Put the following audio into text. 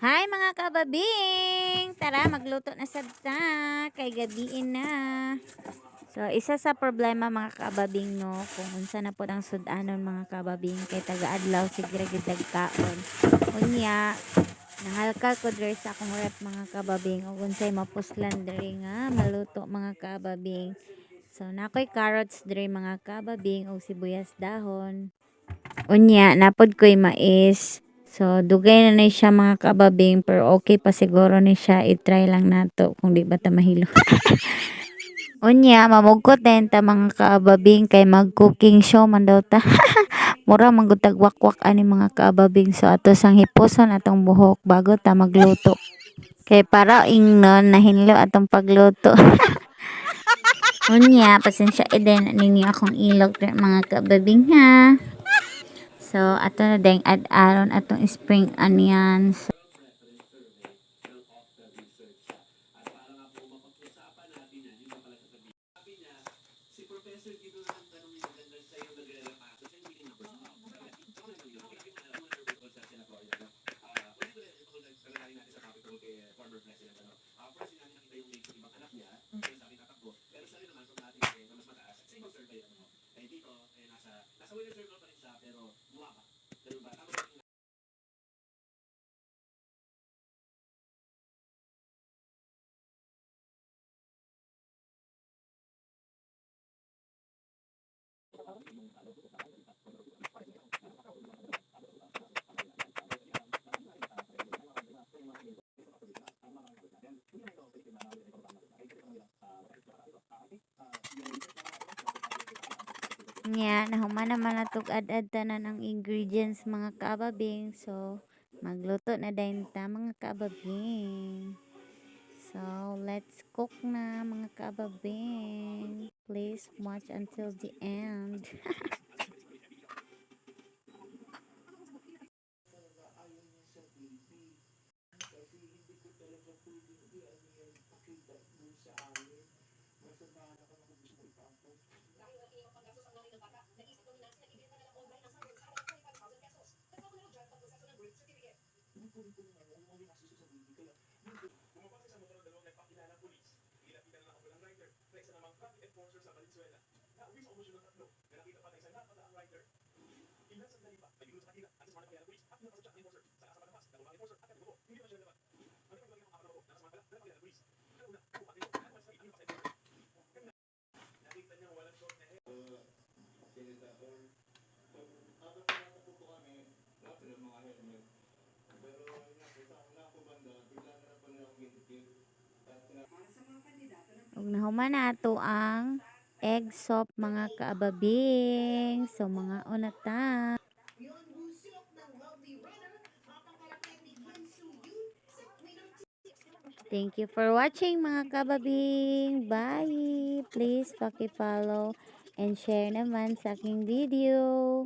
Hi mga kababing! Tara, magluto na sabta. Kay gabiin na. So, isa sa problema mga kababing no, kung unsa na po ang sudanon mga kababing, kay taga-adlaw sigre gidag kaon. Unya, nahalkal ko diri sa akong rep mga kababing, ug unsay mapuslan diri nga maluto mga kababing. So, nakoy carrots diri mga kababing ug sibuyas dahon. Unya, napod ko'y mais. So, dugay na siya mga kababing, pero okay pa siguro ni siya. I-try lang nato kung di ba ta mahilo. Unya, mamugkot din ta mga kababing kay mag-cooking show man daw ta. Mura manggutag wakwak ani mga kababing. So, ato sang hipuson atong buhok bago ta magluto. Kay para ingnon nahinlo atong pagluto. Unya, pasensya eden ninyo akong ilog mga kababing ha. So, ato na ding add-aron atong spring onions. Nya, nahuman naman natog add tanan ang ingredients mga kababing. So, magluto na din ta mga kababing. So, let's cook na mga kababing. Please watch until the end. Ug nahuman na ato ang egg soup mga kaababing. So mga unata. Thank you for watching mga kababing. Bye! Please paki-follow and share naman sa aking video.